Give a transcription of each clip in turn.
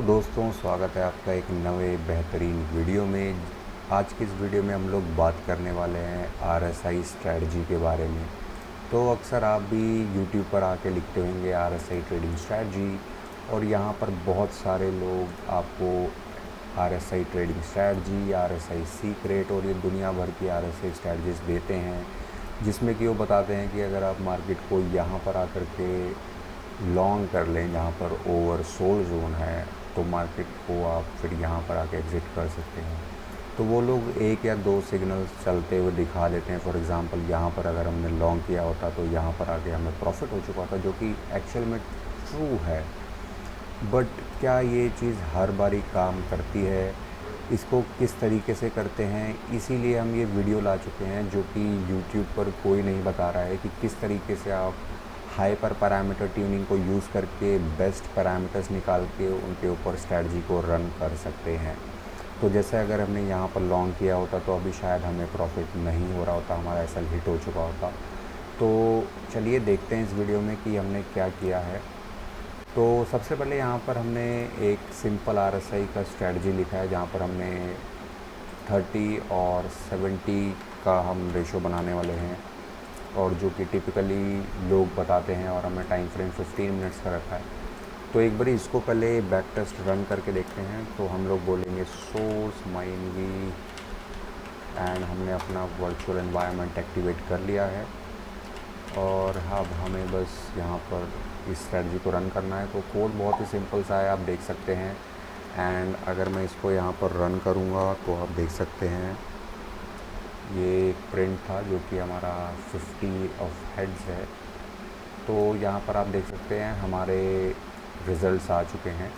दोस्तों, स्वागत है आपका एक नए बेहतरीन वीडियो में। आज की इस वीडियो में हम लोग बात करने वाले हैं आरएसआई स्ट्रैटेजी के बारे में। तो अक्सर आप भी यूट्यूब पर आके लिखते होंगे आरएसआई ट्रेडिंग स्ट्रैटेजी, और यहाँ पर बहुत सारे लोग आपको RSI trading strategy, RSI secret और ये दुनिया भर की आरएसआई स्ट्रैटेजीज देते हैं, जिसमें कि वो बताते हैं कि अगर आप मार्केट को यहाँ पर आकर के लॉन्ग कर लें जहाँ पर ओवर सोल्ड जोन है, तो मार्केट को आप फिर यहाँ पर आके एग्ज़िट कर सकते हैं। तो वो लोग एक या दो सिग्नल्स चलते हुए दिखा देते हैं। फॉर एग्ज़ाम्पल, यहाँ पर अगर हमने लॉन्ग किया होता तो यहाँ पर आके हमें प्रॉफिट हो चुका था, जो कि एक्चुअल में ट्रू है। बट क्या ये चीज़ हर बारी काम करती है? इसको किस तरीके से करते हैं, इसीलिए हम ये वीडियो ला चुके हैं, जो कि यूट्यूब पर कोई नहीं बता रहा है कि किस तरीके से आप हाइपर पैरामीटर ट्यूनिंग को यूज़ करके बेस्ट पैरामीटर्स निकाल के उनके ऊपर स्ट्रैटेजी को रन कर सकते हैं। तो जैसे अगर हमने यहाँ पर लॉन्ग किया होता तो अभी शायद हमें प्रॉफिट नहीं हो रहा होता, हमारा एसएल हिट हो चुका होता। तो चलिए देखते हैं इस वीडियो में कि हमने क्या किया है। तो सबसे पहले यहाँ पर हमने एक सिंपल आरएसआई का स्ट्रैटेजी लिखा है, जहाँ पर हमने 30 और 70 का हम रेशो बनाने वाले हैं, और जो कि टिपिकली लोग बताते हैं, और हमें टाइम फ्रेम 15 मिनट्स का रखा है। तो एक बार इसको पहले बैक टेस्ट रन करके देखते हैं। तो हम लोग बोलेंगे सोर्स माइन वी, एंड हमने अपना वर्चुअल एनवायरनमेंट एक्टिवेट कर लिया है, और अब हमें बस यहाँ पर इस स्ट्रेटजी को रन करना है। तो कोड बहुत ही सिंपल सा है, आप देख सकते हैं। एंड अगर मैं इसको यहाँ पर रन करूँगा तो आप देख सकते हैं ये एक प्रिंट था जो कि हमारा 50 ऑफ हेड्स है। तो यहाँ पर आप देख सकते हैं हमारे रिज़ल्ट्स आ चुके हैं।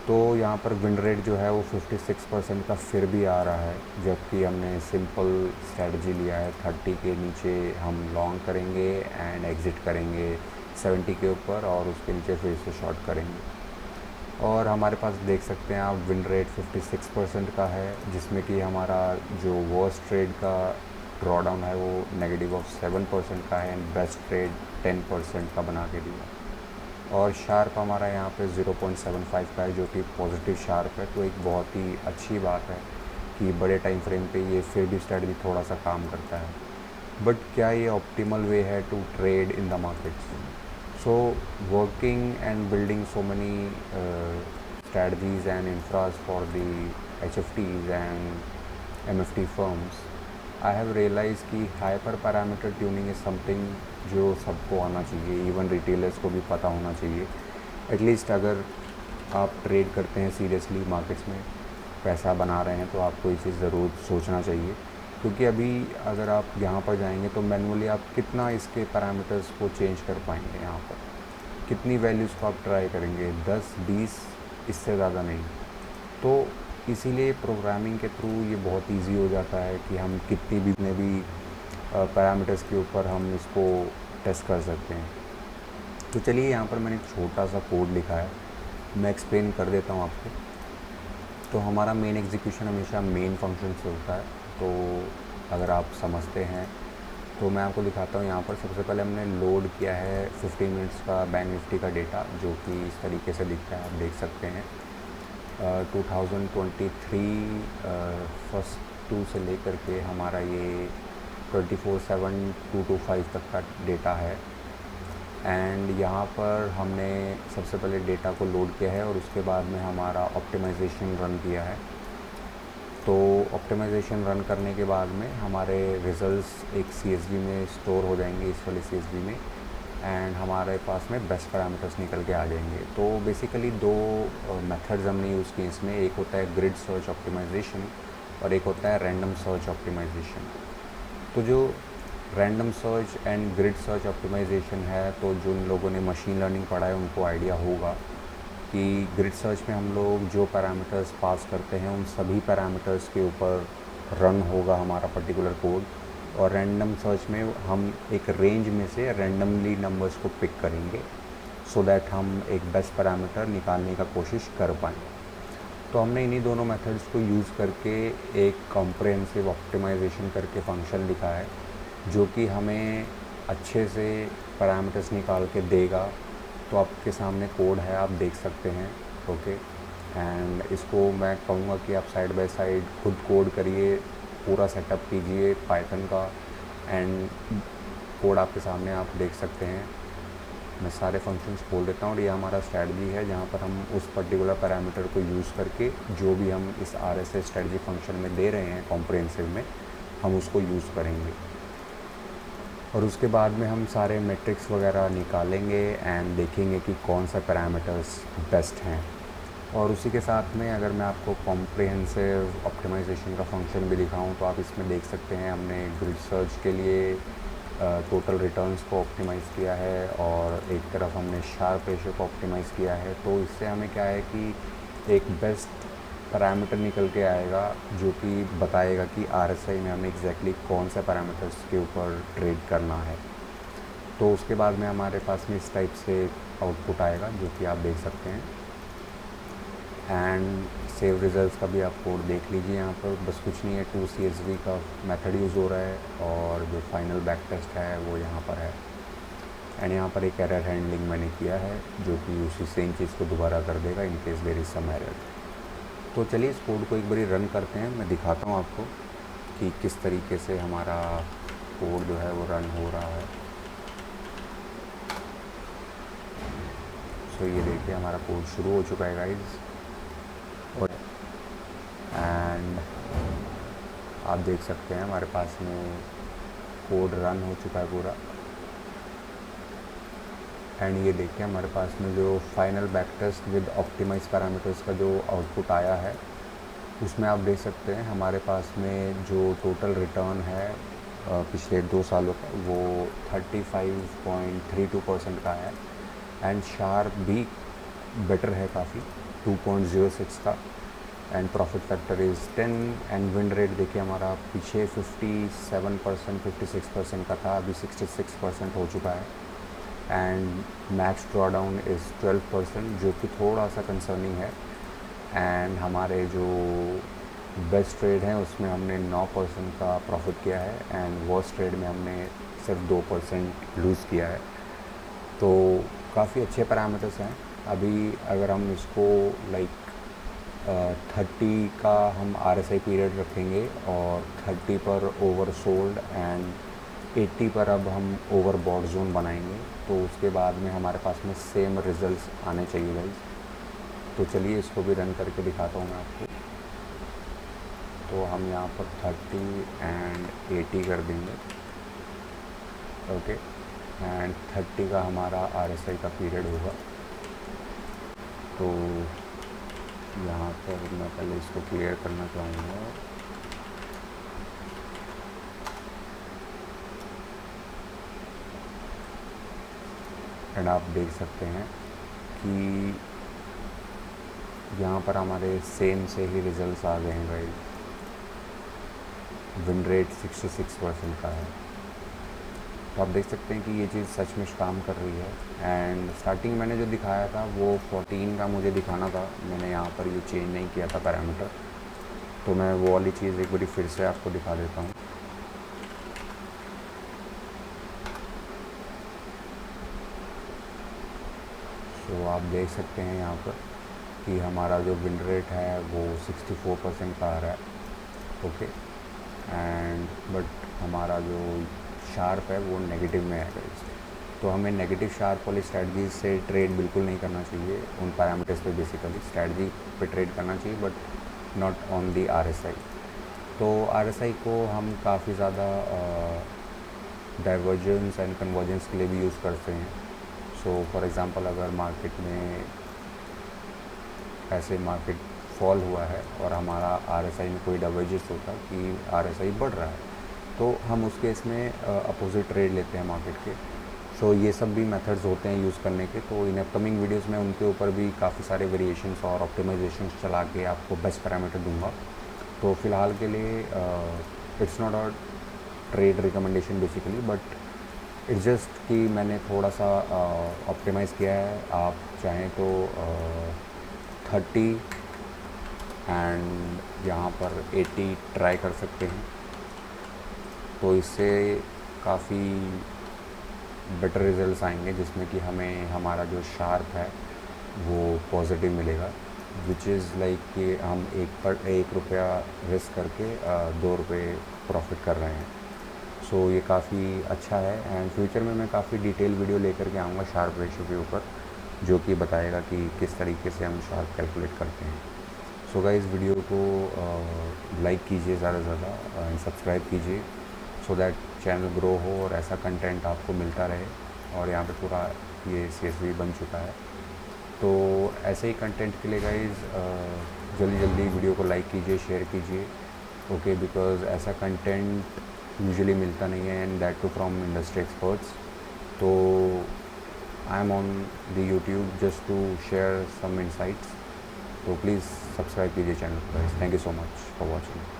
तो यहाँ पर विन रेट जो है वो 56% का फिर भी आ रहा है, जबकि हमने सिंपल स्ट्रेटजी लिया है। 30 के नीचे हम लॉन्ग करेंगे एंड एग्ज़िट करेंगे 70 के ऊपर, और उसके नीचे फिर से शॉर्ट करेंगे। और हमारे पास देख सकते हैं आप विन रेट 56% का है, जिसमें कि हमारा जो वर्स्ट ट्रेड का ड्रॉडाउन है वो नेगेटिव ऑफ 7% का है, एंड बेस्ट ट्रेड 10% का बना के दिया। और शार्प हमारा यहाँ पे 0.75 का है, जो कि पॉजिटिव शार्प है। तो एक बहुत ही अच्छी बात है कि बड़े टाइम फ्रेम पे ये फिर भी स्ट्रेटजी थोड़ा सा काम करता है। बट क्या ये ऑप्टिमल वे है to trade in the markets? So working and building so many strategies and infras for the HFTs and MFT firms, I have realized कि hyper parameter tuning is something जो सबको आना चाहिए, even retailers को भी पता होना चाहिए। एटलीस्ट अगर आप ट्रेड करते हैं सीरियसली मार्केट्स में, पैसा बना रहे हैं, तो आपको ये चीज़ ज़रूर सोचना चाहिए। क्योंकि अभी अगर आप यहाँ पर जाएंगे तो मैनुअली आप कितना इसके पैरामीटर्स को चेंज कर पाएंगे, यहाँ पर कितनी वैल्यूज़ को आप ट्राई करेंगे, 10-20, इससे ज़्यादा नहीं। तो इसीलिए प्रोग्रामिंग के थ्रू ये बहुत इजी हो जाता है कि हम कितनी भी पैरामीटर्स के ऊपर हम इसको टेस्ट कर सकते हैं। तो चलिए, यहाँ पर मैंने एक छोटा सा कोड लिखा है, मैं एक्सप्लेन कर देता हूँ आपको। तो हमारा मेन एग्जीक्यूशन हमेशा मेन फंक्शन से होता है। तो अगर आप समझते हैं तो मैं आपको दिखाता हूँ। यहाँ पर सबसे पहले हमने लोड किया है 15 मिनट्स का बैंक निफ्टी का डेटा, जो कि इस तरीके से दिखता है, आप देख सकते हैं। 2023 फर्स्ट 2 से लेकर के हमारा ये 24/7/225 तक का डेटा है। एंड यहाँ पर हमने सबसे पहले डेटा को लोड किया है, और उसके बाद में हमारा ऑप्टिमाइजेशन रन किया है। तो ऑप्टिमाइजेशन रन करने के बाद में हमारे रिज़ल्ट्स एक CSV में स्टोर हो जाएंगे, इस वाले CSV में, एंड हमारे पास में बेस्ट पैरामीटर्स निकल के आ जाएंगे। तो बेसिकली दो मेथड्स हमने यूज़ किए इसमें। एक होता है ग्रिड सर्च ऑप्टिमाइजेशन, और एक होता है रैंडम सर्च ऑप्टिमाइजेशन। तो जो random search and grid search optimization है, तो जो उन लोगों ने मशीन लर्निंग पढ़ा है उनको आइडिया होगा कि ग्रिड सर्च में हम लोग जो पैरामीटर्स पास करते हैं उन सभी पैरामीटर्स के ऊपर रन होगा हमारा पर्टिकुलर कोड, और रैंडम सर्च में हम एक रेंज में से रैंडमली नंबर्स को पिक करेंगे, सो दैट हम एक बेस्ट पैरामीटर निकालने का कोशिश कर पाएँ। तो हमने इन्हीं दोनों मेथड्स को यूज़ करके एक कॉम्प्रिहेंसिव ऑप्टिमाइजेशन करके फंक्शन लिखा है, जो कि हमें अच्छे से पैरामीटर्स निकाल के देगा। तो आपके सामने कोड है, आप देख सकते हैं। ओके। एंड इसको मैं कहूँगा कि आप साइड बाय साइड खुद कोड करिए, पूरा सेटअप कीजिए पाइथन का, एंड कोड आपके सामने आप देख सकते हैं। मैं सारे फंक्शंस खोल देता हूँ और ये हमारा स्ट्रैटेजी है जहाँ पर हम उस पर्टिकुलर पैरामीटर को यूज़ करके जो भी हम इस RSA स्ट्रैटेजी फंक्शन में दे रहे हैं कॉम्प्रिहेंसिव में, हम उसको यूज़ करेंगे। और उसके बाद में हम सारे मैट्रिक्स वगैरह निकालेंगे एंड देखेंगे कि कौन सा पैरामीटर्स बेस्ट हैं। और उसी के साथ में अगर मैं आपको कॉम्प्रिहेंसिव ऑप्टिमाइजेशन का फंक्शन भी दिखाऊं तो आप इसमें देख सकते हैं हमने ग्रिड सर्च के लिए टोटल रिटर्न्स को ऑप्टिमाइज़ किया है और एक तरफ हमने शार्प रेशियो को ऑप्टिमाइज़ किया है। तो इससे हमें क्या है कि एक बेस्ट पैरामीटर निकल के आएगा जो कि बताएगा कि RSI में हमें एग्जैक्टली कौन सा पैरामीटर्स के ऊपर ट्रेड करना है। तो उसके बाद में हमारे पास में इस टाइप से आउटपुट आएगा जो कि आप देख सकते हैं। एंड सेव रिजल्ट्स का भी आप कोड देख लीजिए। यहाँ पर बस कुछ नहीं है, 2CSV का मेथड यूज़ हो रहा है और जो फाइनल बैक टेस्ट है वो यहाँ पर है। एंड यहाँ पर एक एरर हैंडलिंग मैंने किया है जो कि उसी सेम चीज़ को दोबारा कर देगा in case there is some error. तो चलिए इस कोड को एक बारी रन करते हैं, मैं दिखाता हूँ आपको कि किस तरीके से हमारा कोड जो है वो रन हो रहा है। सो ये देखिए हमारा कोड शुरू हो चुका है गाइज। और एंड आप देख सकते हैं हमारे पास में कोड रन हो चुका है पूरा। एंड ये देखिए हमारे पास में जो final back test with optimize parameters का जो आउटपुट आया है उसमें आप देख सकते हैं हमारे पास में जो टोटल रिटर्न है पिछले 2 सालों का वो 35.32% का है। एंड शार्प भी बेटर है काफ़ी, 2.06 का। And profit factor is 10। And win rate देखिए हमारा पीछे 57% 56% का था, अभी 66% हो चुका है। एंड मैक्स ड्रॉडाउन इज़ 12% जो कि थोड़ा सा कंसर्निंग है। एंड हमारे जो बेस्ट ट्रेड हैं उसमें हमने 9% का प्रॉफिट किया है एंड वर्स्ट ट्रेड में हमने सिर्फ 2% लूज़ किया है। तो काफ़ी अच्छे पैरामीटर्स हैं। अभी अगर हम इसको लाइक 30 का हम RSI पीरियड रखेंगे और 30 पर ओवर सोल्ड एंड 80 पर अब हम ओवर बॉट जोन बनाएंगे तो उसके बाद में हमारे पास में सेम रिजल्ट्स आने चाहिए गाइस। तो चलिए इसको भी रन करके दिखाता हूँ मैं आपको। तो हम यहाँ पर 30 एंड 80 कर देंगे, ओके। एंड 30 का हमारा RSI का पीरियड होगा। तो यहाँ पर मैं पहले इसको क्लियर करना चाहूँगा। एंड आप देख सकते हैं कि यहाँ पर हमारे सेम से ही रिजल्ट्स आ गए हैं गाइस। विन रेट 66% का है। तो आप देख सकते हैं कि ये चीज़ सच में काम कर रही है। एंड स्टार्टिंग मैंने जो दिखाया था वो 14 का मुझे दिखाना था, मैंने यहाँ पर ये चेंज नहीं किया था पैरामीटर। तो मैं वो वाली चीज़ एक बार फिर से आपको दिखा देता हूँ। तो आप देख सकते हैं यहाँ पर कि हमारा जो विन रेट है वो 64% का आ रहा है, ओके। एंड बट हमारा जो शार्प है वो नेगेटिव में है गाइस। तो हमें नेगेटिव शार्प वाली स्ट्रैटेजी से ट्रेड बिल्कुल नहीं करना चाहिए। उन पैरामीटर्स पे बेसिकली स्ट्रैटेजी पे ट्रेड करना चाहिए but not on the RSI। तो RSI को हम काफ़ी ज़्यादा डाइवर्जेंस एंड कन्वर्जेंस के लिए भी यूज़ करते हैं। सो फॉर एग्ज़ाम्पल अगर मार्केट में ऐसे मार्केट फॉल हुआ है और हमारा RSI में कोई डाइवर्जेंस होता है कि RSI बढ़ रहा है तो हम उस केस में अपोजिट ट्रेड लेते हैं मार्केट के। सो ये सब भी मेथड्स होते हैं यूज़ करने के। तो इन अपकमिंग वीडियोस में उनके ऊपर भी काफ़ी सारे वेरिएशंस और ऑप्टिमाइजेशंस चला के आपको बेस्ट पैरामीटर दूंगा। तो फ़िलहाल के लिए it's not a trade recommendation basically but it's just कि मैंने थोड़ा सा ऑप्टिमाइज़ किया है। आप चाहें तो 30 एंड यहाँ पर 80 ट्राई कर सकते हैं। तो इससे काफ़ी बेटर रिजल्ट्स आएंगे जिसमें कि हमें हमारा जो शार्प है वो पॉजिटिव मिलेगा, विच इज़ लाइक कि हम एक रुपया रिस्क करके 2 रुपये प्रॉफिट कर रहे हैं। सो ये काफ़ी अच्छा है एंड फ्यूचर में मैं काफ़ी डिटेल वीडियो लेकर के आऊँगा शार्प रेशो के ऊपर, जो कि बताएगा कि किस तरीके से हम शार्प कैलकुलेट करते हैं। सो गाइस वीडियो को लाइक कीजिए ज़्यादा से ज़्यादा एंड सब्सक्राइब कीजिए, सो दैट चैनल ग्रो हो और ऐसा कंटेंट आपको मिलता रहे। और यहाँ पे पूरा ये CSV बन चुका है, तो ऐसे ही कंटेंट के लिए गाइस जल्दी जल्दी वीडियो को लाइक कीजिए, शेयर कीजिए, ओके, बिकॉज़ ऐसा कंटेंट यूजुअली मिलता नहीं है and that too from industry experts. तो I am on the YouTube just to share some insights, तो प्लीज़ सब्सक्राइब कीजिए चैनल को guys. Thank you so much for watching.